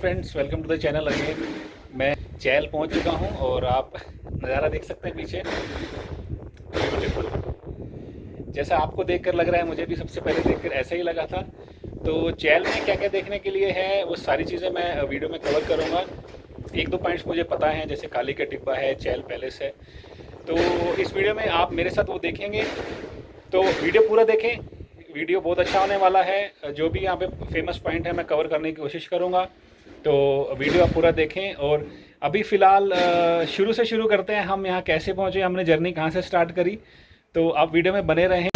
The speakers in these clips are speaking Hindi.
Friends, welcome to the channel again. मैं चैल पहुंच चुका हूं और आप नज़ारा देख सकते हैं पीछे। ब्यूटीफुल। जैसा आपको देखकर लग रहा है, मुझे भी सबसे पहले देखकर ऐसा ही लगा था। तो चैल में क्या क्या देखने के लिए है वो सारी चीज़ें मैं वीडियो में कवर करूँगा। एक दो पॉइंट्स मुझे पता है, जैसे काली का टिब्बा है, चैल पैलेस है। तो इस वीडियो में आप मेरे साथ वो देखेंगे, तो वीडियो पूरा देखें। वीडियो बहुत अच्छा होने वाला है। जो भी यहाँ पे फेमस पॉइंट है मैं कवर करने की कोशिश करूँगा, तो वीडियो आप पूरा देखें। और अभी फ़िलहाल शुरू से शुरू करते हैं, हम यहाँ कैसे पहुँचे, हमने जर्नी कहाँ से स्टार्ट करी। तो आप वीडियो में बने रहें।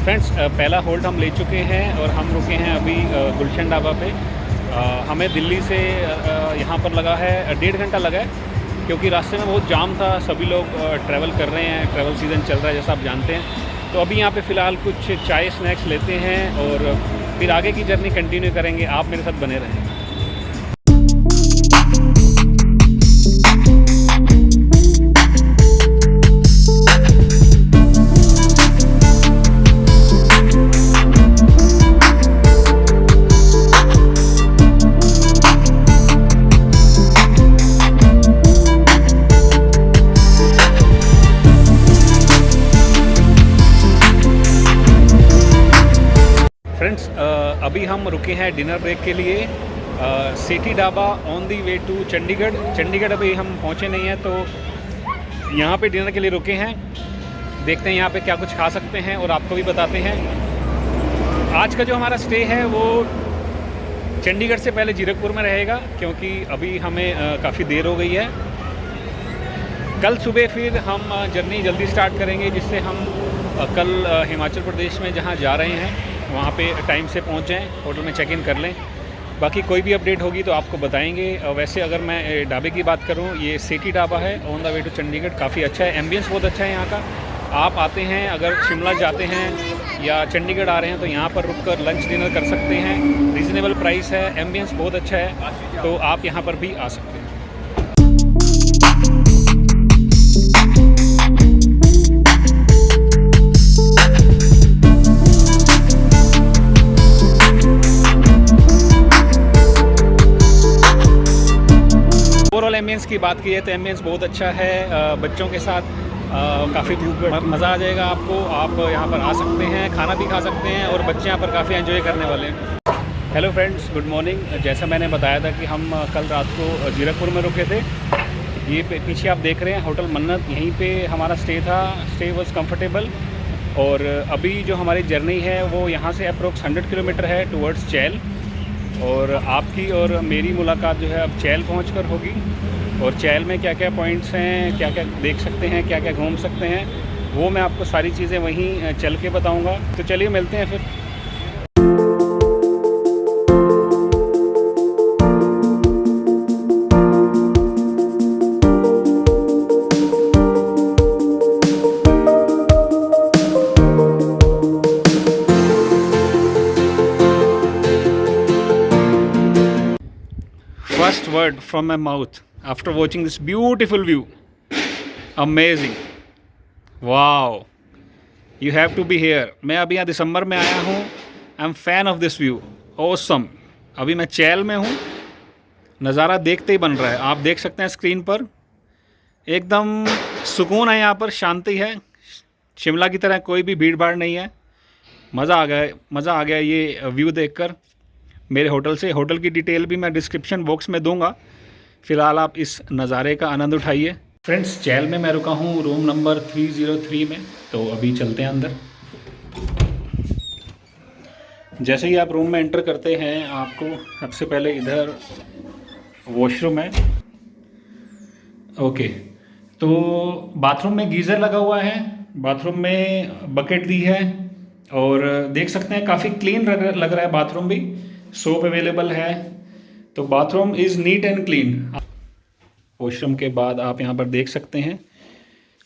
फ्रेंड्स, पहला होल्ड हम ले चुके हैं और हम रुके हैं अभी गुलशन ढाबा पे। हमें दिल्ली से यहाँ पर लगा है 1.5 घंटा लगा है, क्योंकि रास्ते में बहुत जाम था। सभी लोग ट्रैवल कर रहे हैं, ट्रैवल सीज़न चल रहा है जैसा आप जानते हैं। तो अभी यहाँ पे फ़िलहाल कुछ चाय स्नैक्स लेते हैं और फिर आगे की जर्नी कंटिन्यू करेंगे। आप मेरे साथ बने रहें। फ्रेंड्स, अभी हम रुके हैं डिनर ब्रेक के लिए Sethi Dhaba on the way to Chandigarh. Chandigarh अभी हम पहुंचे नहीं हैं, तो यहाँ पे डिनर के लिए रुके हैं। देखते हैं यहाँ पे क्या कुछ खा सकते हैं और आपको भी बताते हैं। आज का जो हमारा स्टे है वो चंडीगढ़ से पहले जीरकपुर में रहेगा, क्योंकि अभी हमें काफ़ी देर हो गई है। कल सुबह फिर हम जर्नी जल्दी स्टार्ट करेंगे, जिससे हम कल हिमाचल प्रदेश में जहाँ जा रहे हैं वहाँ पे टाइम से पहुँच जाएँ, होटल में चेक इन कर लें। बाकी कोई भी अपडेट होगी तो आपको बताएंगे। वैसे अगर मैं ढाबे की बात करूँ, ये सेठी ढाबा है on the way to Chandigarh. काफ़ी अच्छा है, एम्बियंस बहुत अच्छा है यहाँ का। आप आते हैं, अगर शिमला जाते हैं या चंडीगढ़ आ रहे हैं, तो यहाँ पर रुक कर लंच डिनर कर सकते हैं। रीज़नेबल प्राइस है, एम्बियंस बहुत अच्छा है, तो आप यहाँ पर भी आ सकते हैं। ओवरऑल एम्बियंस की बात की है तो एम्बियंस बहुत अच्छा है। बच्चों के साथ काफ़ी मज़ा आ जाएगा आपको। आप यहाँ पर आ सकते हैं, खाना भी खा सकते हैं और बच्चे यहाँ पर काफ़ी एंजॉय करने वाले हैं। Hello friends, good morning. जैसा मैंने बताया था कि हम कल रात को जीरकपुर में रुके थे। ये पीछे आप देख रहे हैं होटल मन्नत, यहीं पे हमारा स्टे था। Stay was comfortable. और अभी जो हमारी जर्नी है वो यहाँ से अप्रोक्स 100 किलोमीटर है टुवर्ड्स चैल। और आपकी और मेरी मुलाकात जो है अब चैल पहुंचकर होगी। और चैल में क्या क्या पॉइंट्स हैं, क्या क्या देख सकते हैं, क्या क्या घूम सकते हैं, वो मैं आपको सारी चीज़ें वहीं चल के बताऊंगा। तो चलिए मिलते हैं फिर। First word from my mouth after watching this beautiful view. Amazing. Wow. You have to be here. मैं अभी यहाँ दिसंबर में आया हूँ। I am fan of this view. Awesome. अभी मैं चैल में हूँ। नज़ारा देखते ही बन रहा है। आप देख सकते हैं स्क्रीन पर, एकदम सुकून है यहाँ पर, शांति है। शिमला की तरह कोई भी भीड़ भाड़ नहीं है। मज़ा आ गया ये व्यू देखकर। मेरे होटल से, होटल की डिटेल भी मैं डिस्क्रिप्शन बॉक्स में दूंगा। फ़िलहाल आप इस नज़ारे का आनंद उठाइए। फ्रेंड्स, चैल में मैं रुका हूँ रूम नंबर 303 में। तो अभी चलते हैं अंदर। जैसे ही आप रूम में एंटर करते हैं, आपको सबसे पहले इधर वॉशरूम है। ओके, तो बाथरूम में गीज़र लगा हुआ है, बाथरूम में बकेट दी है और देख सकते हैं काफ़ी क्लीन लग रहा है बाथरूम भी। सोप अवेलेबल है, तो bathroom is neat and clean. Washroom के बाद आप यहाँ पर देख सकते हैं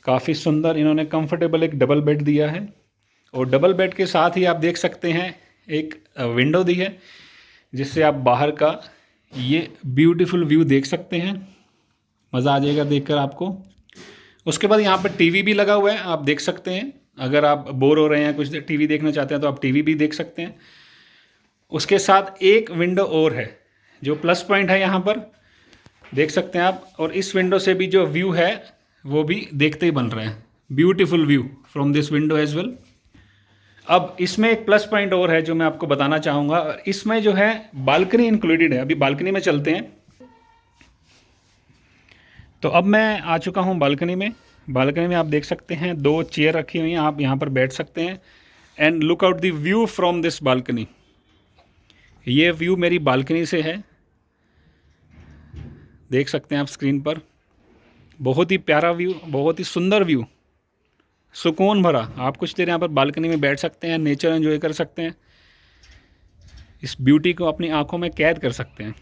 काफ़ी सुंदर इन्होंने कंफर्टेबल एक डबल बेड दिया है। और डबल बेड के साथ ही आप देख सकते हैं एक विंडो दी है जिससे आप बाहर का ये ब्यूटीफुल व्यू देख सकते हैं। मज़ा आ जाएगा देखकर आपको। उसके बाद यहाँ पर टीवी भी लगा हुआ है, आप देख सकते हैं। अगर आप बोर हो रहे हैं, कुछ टीवी देखना चाहते हैं तो आप टीवी भी देख सकते हैं। उसके साथ एक विंडो और है जो प्लस पॉइंट है, यहाँ पर देख सकते हैं आप। और इस विंडो से भी जो व्यू है वो भी देखते ही बन रहे हैं। Beautiful view from this window as well. अब इसमें एक प्लस पॉइंट और है जो मैं आपको बताना चाहूँगा। इसमें जो है बालकनी इंक्लूडेड है। अभी बालकनी में चलते हैं। तो अब मैं आ चुका हूँ बालकनी में। बालकनी में आप देख सकते हैं 2 चेयर रखी हुई हैं, आप यहाँ पर बैठ सकते हैं। And look out the view from this balcony. ये व्यू मेरी बालकनी से है, देख सकते हैं आप स्क्रीन पर। बहुत ही प्यारा व्यू, बहुत ही सुंदर व्यू, सुकून भरा। आप कुछ देर यहाँ पर बालकनी में बैठ सकते हैं, नेचर एंजॉय कर सकते हैं, इस ब्यूटी को अपनी आंखों में कैद कर सकते हैं।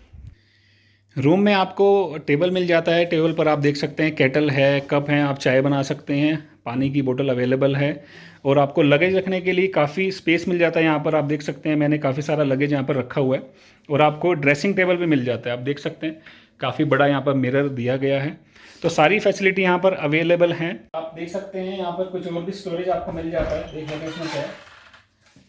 रूम में आपको टेबल मिल जाता है। टेबल पर आप देख सकते हैं केटल है, कप हैं, आप चाय बना सकते हैं, पानी की बोतल अवेलेबल है। और आपको लगेज रखने के लिए काफ़ी स्पेस मिल जाता है। यहाँ पर आप देख सकते हैं मैंने काफ़ी सारा लगेज यहाँ पर रखा हुआ है। और आपको ड्रेसिंग टेबल भी मिल जाता है, आप देख सकते हैं। काफ़ी बड़ा यहाँ पर मिरर दिया गया है। तो सारी फैसिलिटी यहाँ पर अवेलेबल हैं। आप देख सकते हैं यहाँ पर कुछ और भी स्टोरेज आपको मिल जाता है। देख लेते हैं इसमें क्या है।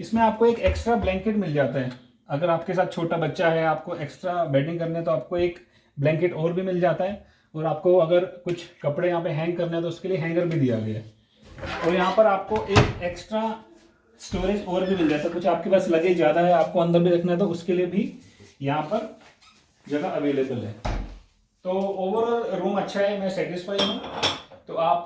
इसमें आपको एक एक्स्ट्रा ब्लैंकेट मिल जाता है। अगर आपके साथ छोटा बच्चा है, आपको एक्स्ट्रा बेडिंग करने, तो आपको एक ब्लैंकेट और भी मिल जाता है। और आपको अगर कुछ कपड़े यहाँ पे हैंग करने हैं तो उसके लिए हैंगर भी दिया गया है। और यहाँ पर आपको एक एक्स्ट्रा स्टोरेज और भी मिल जाता है। कुछ आपके पास लगेज ज़्यादा है, आपको अंदर भी रखना है, तो उसके लिए भी यहाँ पर जगह अवेलेबल है। तो ओवरऑल रूम अच्छा है, मैं सेटिस्फाई हूँ। तो आप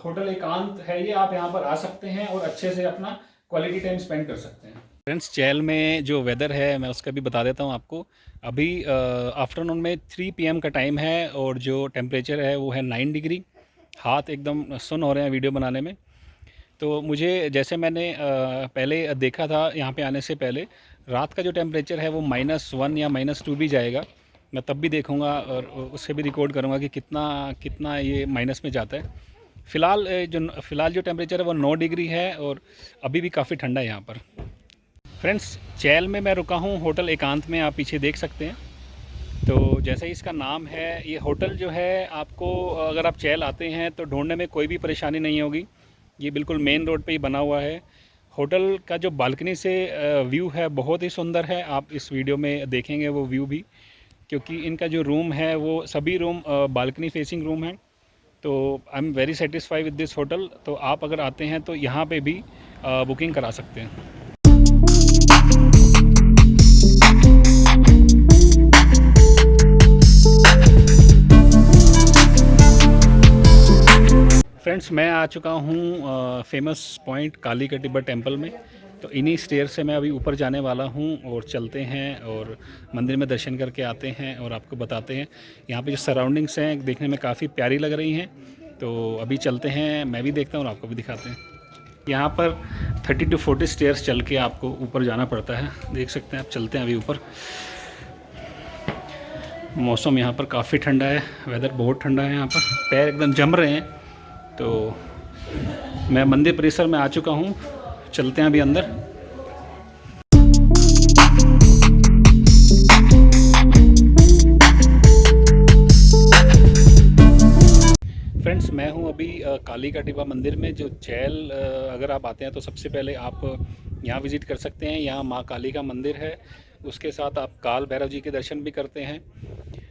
होटल एकांत है ये, आप यहाँ पर आ सकते हैं और अच्छे से अपना क्वालिटी टाइम स्पेंड कर सकते हैं। फ्रेंड्स, चैल में जो वेदर है मैं उसका भी बता देता हूँ आपको। अभी आफ्टरनून में 3 PM का टाइम है और जो टेम्परेचर है वो है 9 डिग्री। हाथ एकदम सुन्न हो रहे हैं वीडियो बनाने में। तो मुझे, जैसे मैंने पहले देखा था यहाँ पे आने से पहले, रात का जो टेम्परेचर है वो -1 या -2 भी जाएगा। मैं तब भी देखूँगा और उससे भी रिकॉर्ड करूँगा कि कितना कितना ये माइनस में जाता है। फ़िलहाल जो टेम्परेचर है वो 9 डिग्री है और अभी भी काफ़ी ठंडा है यहाँ पर। फ्रेंड्स, चैल में मैं रुका हूँ होटल एकांत में, आप पीछे देख सकते हैं। तो जैसे ही इसका नाम है, ये होटल जो है आपको, अगर आप चैल आते हैं तो ढूंढने में कोई भी परेशानी नहीं होगी। ये बिल्कुल मेन रोड पे ही बना हुआ है। होटल का जो बालकनी से व्यू है बहुत ही सुंदर है। आप इस वीडियो में देखेंगे वो व्यू भी, क्योंकि इनका जो रूम है वो सभी रूम बालकनी फेसिंग रूम है। तो I am very satisfied with this hotel. तो आप अगर आते हैं तो यहाँ पे भी बुकिंग करा सकते हैं। फ्रेंड्स, मैं आ चुका हूँ फेमस पॉइंट काली का टिब्बा टेम्पल में। तो इन्हीं स्टेयर से मैं अभी ऊपर जाने वाला हूँ और चलते हैं और मंदिर में दर्शन करके आते हैं और आपको बताते हैं। यहाँ पे जो सराउंडिंग्स हैं देखने में काफ़ी प्यारी लग रही हैं। तो अभी चलते हैं, मैं भी देखता हूँ और आपको भी दिखाते हैं। यहाँ पर 30 to 40 स्टेयर्स चल के आपको ऊपर जाना पड़ता है, देख सकते हैं आप। चलते हैं अभी ऊपर। मौसम यहाँ पर काफ़ी ठंडा है, वेदर बहुत ठंडा है यहाँ पर, पैर एकदम जम रहे हैं। तो मैं मंदिर परिसर में आ चुका हूँ, चलते हैं अभी अंदर। फ्रेंड्स, मैं हूँ अभी काली का टिब्बा मंदिर में। जो चैल अगर आप आते हैं तो सबसे पहले आप यहाँ विज़िट कर सकते हैं। यहाँ माँ काली का मंदिर है, उसके साथ आप काल भैरव जी के दर्शन भी करते हैं।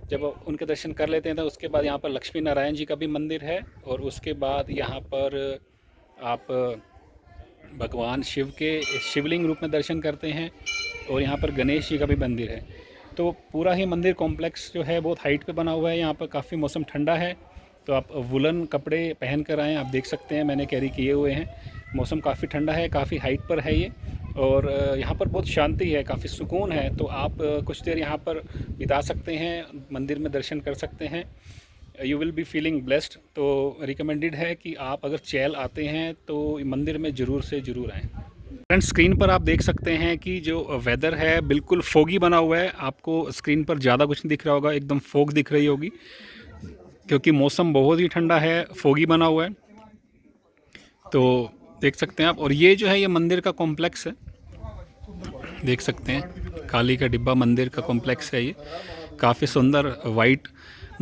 जब उनके दर्शन कर लेते हैं तो उसके बाद यहाँ पर लक्ष्मी नारायण जी का भी मंदिर है। और उसके बाद यहाँ पर आप भगवान शिव के शिवलिंग रूप में दर्शन करते हैं। और यहाँ पर गणेश जी का भी मंदिर है। तो पूरा ही मंदिर कॉम्प्लेक्स जो है बहुत हाइट पे बना हुआ है। यहाँ पर काफ़ी मौसम ठंडा है, तो आप वुलन कपड़े पहन कर आएँ। आप देख सकते हैं मैंने कैरी किए हुए हैं। मौसम काफ़ी ठंडा है, काफ़ी हाइट पर है ये। और यहाँ पर बहुत शांति है, काफ़ी सुकून है। तो आप कुछ देर यहाँ पर बिता सकते हैं, मंदिर में दर्शन कर सकते हैं। You will be feeling blessed. तो रिकमेंडेड है कि आप अगर चैल आते हैं तो मंदिर में ज़रूर से ज़रूर आएँ। फ्रेंड्स, स्क्रीन पर आप देख सकते हैं कि जो वेदर है बिल्कुल फोगी बना हुआ है। आपको स्क्रीन पर ज़्यादा कुछ नहीं दिख रहा होगा, एकदम फोग दिख रही होगी, क्योंकि मौसम बहुत ही ठंडा है, फोगी बना हुआ है। तो देख सकते हैं आप। और ये जो है ये मंदिर का कॉम्प्लेक्स है। देख सकते हैं काली का डिब्बा मंदिर का कॉम्प्लेक्स है ये। काफ़ी सुंदर वाइट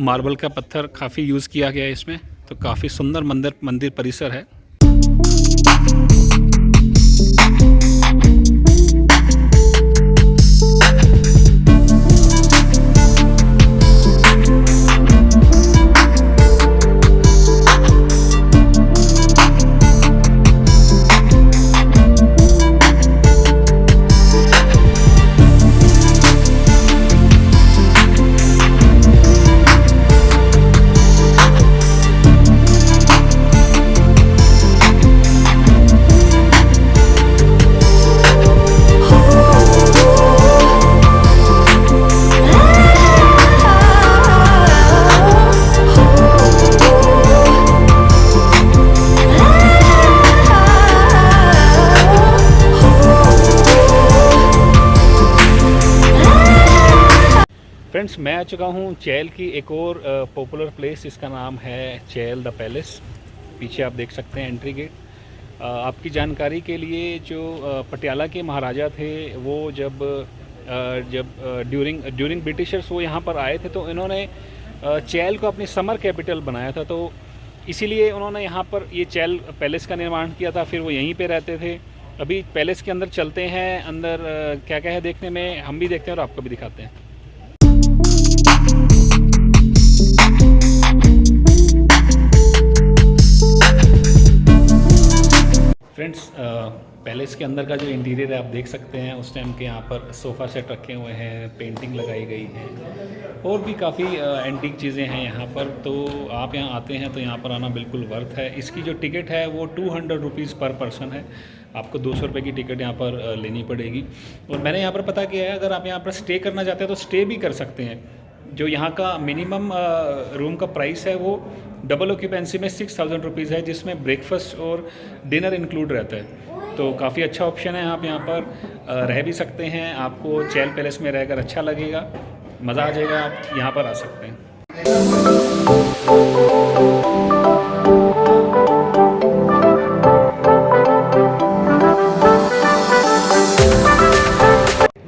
मार्बल का पत्थर काफ़ी यूज़ किया गया है इसमें, तो काफ़ी सुंदर मंदिर परिसर है। फ्रेंड्स, मैं आ चुका हूँ चैल की एक और पॉपुलर प्लेस, इसका नाम है चैल द पैलेस। पीछे आप देख सकते हैं एंट्री गेट। आपकी जानकारी के लिए जो पटियाला के महाराजा थे वो जब ड्यूरिंग ब्रिटिशर्स वो यहाँ पर आए थे तो इन्होंने चैल को अपनी समर कैपिटल बनाया था, तो इसीलिए उन्होंने यहाँ पर ये चैल पैलेस का निर्माण किया था। फिर वो यहीं पे रहते थे। अभी पैलेस के अंदर चलते हैं, अंदर क्या क्या है देखने में, हम भी देखते हैं और आपको भी दिखाते हैं। फ्रेंड्स, पैलेस के अंदर का जो इंटीरियर है आप देख सकते हैं। उस टाइम के यहाँ पर सोफ़ा सेट रखे हुए हैं, पेंटिंग लगाई गई है और भी काफ़ी एंटीक चीज़ें हैं यहाँ पर। तो आप यहाँ आते हैं तो यहाँ पर आना बिल्कुल वर्थ है। इसकी जो टिकट है वो 200 रुपीज़ पर पर्सन है। आपको 200 रुपये की टिकट यहाँ पर लेनी पड़ेगी। और मैंने यहाँ पर पता किया है, अगर आप यहाँ पर स्टे करना चाहते हैं तो स्टे भी कर सकते हैं। जो यहाँ का मिनिमम रूम का प्राइस है वो डबल ऑक्यूपेंसी में 6000 रुपीज़ है, जिसमें ब्रेकफास्ट और डिनर इंक्लूड रहता है। तो काफ़ी अच्छा ऑप्शन है। आप यहाँ पर रह भी सकते हैं। आपको चैल पैलेस में रहकर अच्छा लगेगा, मज़ा आ जाएगा। आप यहाँ पर आ सकते हैं।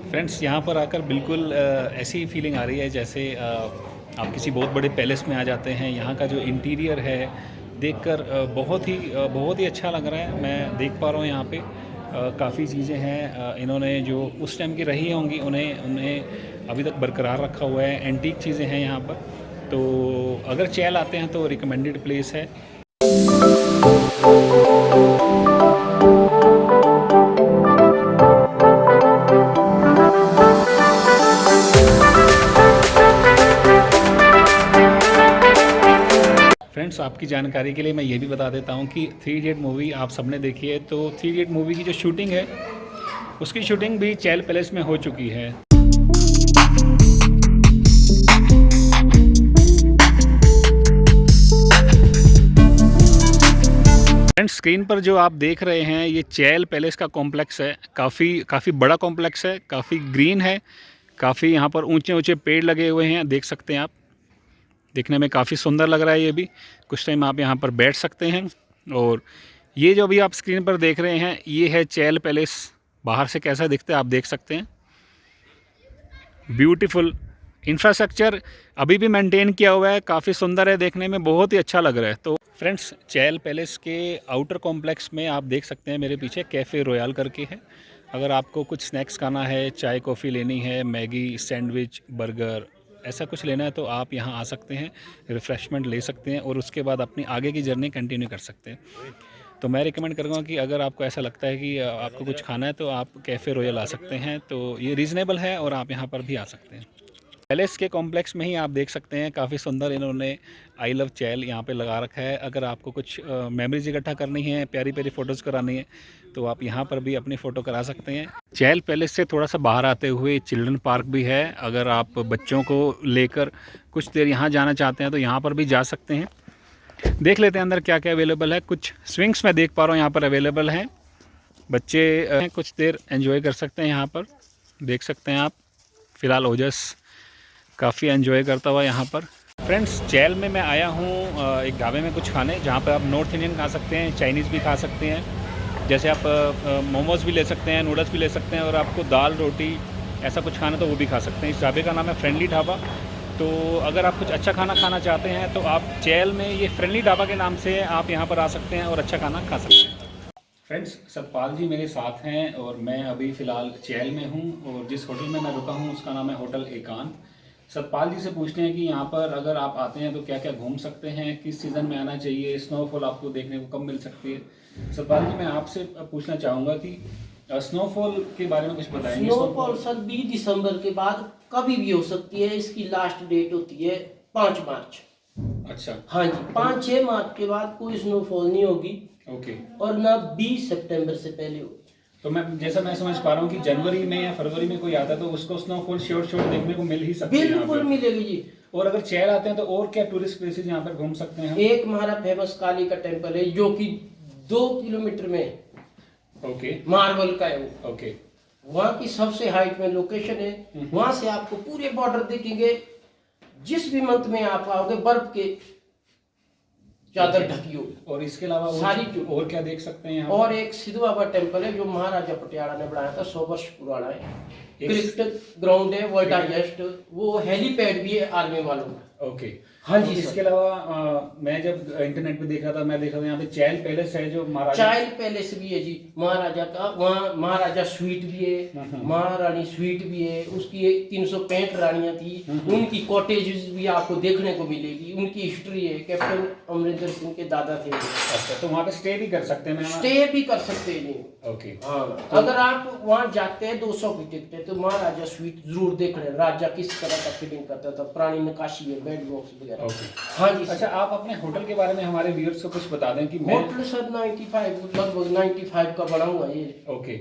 फ्रेंड्स, यहाँ पर आकर बिल्कुल ऐसी फीलिंग आ रही है जैसे आप किसी बहुत बड़े पैलेस में आ जाते हैं। यहाँ का जो इंटीरियर है देखकर बहुत ही अच्छा लग रहा है। मैं देख पा रहा हूँ यहाँ पे काफ़ी चीज़ें हैं इन्होंने जो उस टाइम की रही होंगी उन्हें अभी तक बरकरार रखा हुआ है। एंटीक चीज़ें हैं यहाँ पर। तो अगर चैल आते हैं तो रिकमेंडेड प्लेस है। फ्रेंड्स, आपकी जानकारी के लिए मैं ये भी बता देता हूँ कि 3 इडियट मूवी आप सबने देखी है, तो 3 इडियट मूवी की जो शूटिंग है उसकी शूटिंग भी चैल पैलेस में हो चुकी है। फ्रेंड्स, स्क्रीन पर जो आप देख रहे हैं ये चैल पैलेस का कॉम्प्लेक्स है। काफ़ी बड़ा कॉम्प्लेक्स है, काफ़ी ग्रीन है, काफ़ी यहाँ पर ऊंचे पेड़ लगे हुए हैं, देख सकते हैं आप। देखने में काफ़ी सुंदर लग रहा है ये भी। कुछ टाइम आप यहाँ पर बैठ सकते हैं। और ये जो अभी आप स्क्रीन पर देख रहे हैं ये है चैल पैलेस। बाहर से कैसा दिखता है आप देख सकते हैं। ब्यूटीफुल इंफ्रास्ट्रक्चर अभी भी मेंटेन किया हुआ है, काफ़ी सुंदर है, देखने में बहुत ही अच्छा लग रहा है। तो फ्रेंड्स, चैल पैलेस के आउटर कॉम्प्लेक्स में आप देख सकते हैं मेरे पीछे कैफ़े रॉयल करके है। अगर आपको कुछ स्नैक्स खाना है, चाय कॉफ़ी लेनी है, मैगी, सैंडविच, बर्गर, ऐसा कुछ लेना है तो आप यहाँ आ सकते हैं, रिफ़्रेशमेंट ले सकते हैं और उसके बाद अपनी आगे की जर्नी कंटिन्यू कर सकते हैं। तो मैं रिकमेंड करूँगा कि अगर आपको ऐसा लगता है कि आपको कुछ खाना है तो आप कैफ़े रॉयल आ सकते हैं। तो ये रीज़नेबल है और आप यहाँ पर भी आ सकते हैं। पैलेस के कॉम्प्लेक्स में ही आप देख सकते हैं काफ़ी सुंदर इन्होंने आई लव चैल यहाँ पे लगा रखा है। अगर आपको कुछ मेमोरीज इकट्ठा करनी है, प्यारी फ़ोटोज़ करानी है तो आप यहाँ पर भी अपनी फ़ोटो करा सकते हैं। चैल पैलेस से थोड़ा सा बाहर आते हुए चिल्ड्रन पार्क भी है। अगर आप बच्चों को लेकर कुछ देर यहाँ जाना चाहते हैं तो यहाँ पर भी जा सकते हैं। देख लेते हैं अंदर क्या क्या अवेलेबल है। कुछ स्विंग्स मैं देख पा रहा हूँ यहाँ पर अवेलेबल हैं। बच्चे कुछ देर एंजॉय कर सकते हैं यहाँ पर, देख सकते हैं आप। फ़िलहाल ओजस काफ़ी एंजॉय करता हुआ यहाँ पर। फ्रेंड्स, चैल में मैं आया हूँ एक ढाबे में कुछ खाने, जहाँ पर आप नॉर्थ इंडियन खा सकते हैं, चाइनीज़ भी खा सकते हैं जैसे आप मोमोज़ भी ले सकते हैं, नूडल्स भी ले सकते हैं, और आपको दाल रोटी ऐसा कुछ खाना तो वो भी खा सकते हैं। इस ढाबे का नाम है फ्रेंडली ढाबा। तो अगर आप कुछ अच्छा खाना खाना चाहते हैं तो आप चैल में ये फ्रेंडली ढाबा के नाम से आप यहाँ पर आ सकते हैं और अच्छा खाना खा सकते हैं। फ्रेंड्स, सतपाल जी मेरे साथ हैं और मैं अभी फ़िलहाल चैल में हूँ, और जिस होटल में मैं रुका हूँ उसका नाम है होटल एकांत। सतपाल जी से पूछते हैं कि यहाँ पर अगर आप आते हैं तो क्या क्या घूम सकते हैं, किस सीज़न में आना चाहिए, स्नोफॉल आपको देखने को कब मिल सकती है। सतपाल जी, मैं आपसे पूछना चाहूँगा कि स्नोफॉल के बारे में कुछ बताएंगे। स्नोफॉल सर 20 दिसंबर के बाद कभी भी हो सकती है। इसकी लास्ट डेट होती है 5 मार्च। अच्छा। हाँ जी, 5-6 मार्च के बाद कोई स्नोफॉल नहीं होगी। ओके। और ना 20 सितंबर से पहले होगी। तो मैं समझ पा रहा हूँ कि जनवरी में या फरवरी में कोई आता है तो उसको स्नोफॉल श्योर देखने को मिल ही सकती है। बिल्कुल मिलेगी जी। और अगर चैल आते हैं तो और क्या टूरिस्ट प्लेसेस यहाँ पर घूम सकते हैं? एक हमारा फेमस काली का टेम्पल है जो कि 2 किलोमीटर में ओके मार्बल का है वो। ओके। वहाँ की सबसे हाइट में लोकेशन है। वहाँ से आपको पूरे बॉर्डर दिखेंगे। जिस भी मंथ में आप आओगे बर्फ के चादर ढकी होगी। और इसके अलावा सारी और क्या देख सकते हैं यहाँ? और एक सिद्धू बाबा टेम्पल है जो महाराजा पटियाला ने बनाया था, 100 वर्ष पुराना है। क्रिकेट ग्राउंड है, वर्ल्ड हाईएस्ट, वो हेलीपैड भी है आर्मी वालों का। ओके। हाँ जी। इसके अलावा मैं जब इंटरनेट पे देख रहा था, मैं देखा था यहाँ पे चैल पैलेस है जो महाराजा। चैल पैलेस भी है जी महाराजा का। वहाँ महाराजा स्वीट भी है, महारानी स्वीट भी है। उसकी 365 रानियां थी, उनकी कॉटेजेस भी आपको देखने को मिलेगी। उनकी हिस्ट्री है, कैप्टन अमरिंदर सिंह के दादा थे। अच्छा, तो वहाँ पे स्टे भी कर सकते हैं? स्टे भी कर सकते हैं जी। ओके। हाँ, अगर आप वहाँ जाते हैं 200 की टिकट है तो महाराजा स्वीट जरूर देख लें। राजा किस तरह का फीलिंग करता था, पुरानी नक्काशी है, बेड बॉक्स वगैरह। हाँ जी। अच्छा, आप अपने होटल के बारे में हमारे व्यूअर्स को कुछ बता दें कि होटल सर 95 लगभग 95 का बना हुआ है ये। ओके।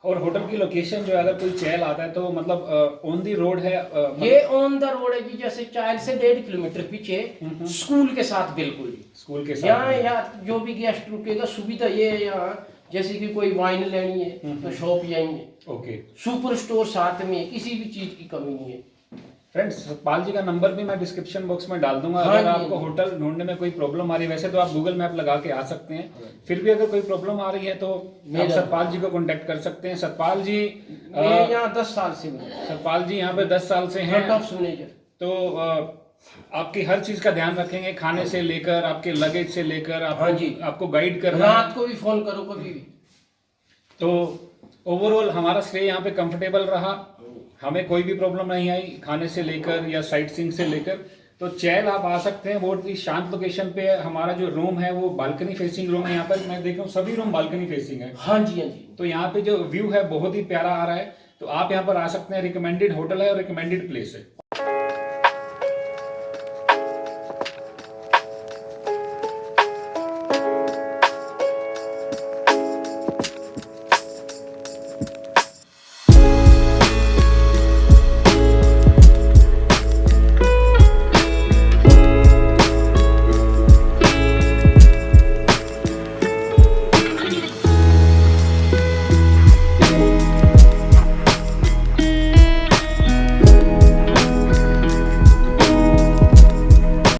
और होटल की लोकेशन जो है, अगर कोई चैल आता है तो मतलब ऑन दी रोड है? ये ऑन द रोड है जी। जैसे चैल से 1.5 किलोमीटर पीछे स्कूल के साथ, बिल्कुल स्कूल के साथ। यहाँ जो भी गेस्ट रुकेगा सुविधा ये है यहाँ, जैसे कि कोई वाइन लेनी है तो शॉप जाएंगे। ओके। सुपर स्टोर साथ में, किसी भी चीज की कमी नहीं है। फ्रेंड्स, सतपाल जी का नंबर भी मैं डिस्क्रिप्शन बॉक्स में डाल दूंगा। हाँ अगर आपको होटल ढूंढने में कोई प्रॉब्लम आ रही है, वैसे तो आप गूगल मैप लगा के आ सकते हैं, फिर भी अगर कोई प्रॉब्लम आ रही है तो आप सतपाल जी को कांटेक्ट कर सकते हैं। सतपाल जी यहाँ 10 साल से सतपाल जी यहाँ पे 10 साल से हैं। तो आपकी हर चीज का ध्यान रखेंगे, खाने से लेकर आपके लगेज से लेकर आपको गाइड कर रात को भी फोन करो कभी भी। तो ओवरऑल हमारा स्टे यहाँ पे कंफर्टेबल रहा, हमें कोई भी प्रॉब्लम नहीं आई खाने से लेकर या साइट सीइंग से लेकर। तो चैल आप आ सकते हैं, बहुत ही शांत लोकेशन पे। हमारा जो रूम है वो बालकनी फेसिंग रूम है। यहाँ पर मैं देख रहा हूँ सभी रूम बालकनी फेसिंग है। हाँ जी, हाँ जी। तो यहाँ पे जो व्यू है बहुत ही प्यारा आ रहा है। तो आप यहाँ पर आ सकते हैं। रिकमेंडेड होटल है और रिकमेंडेड प्लेस है।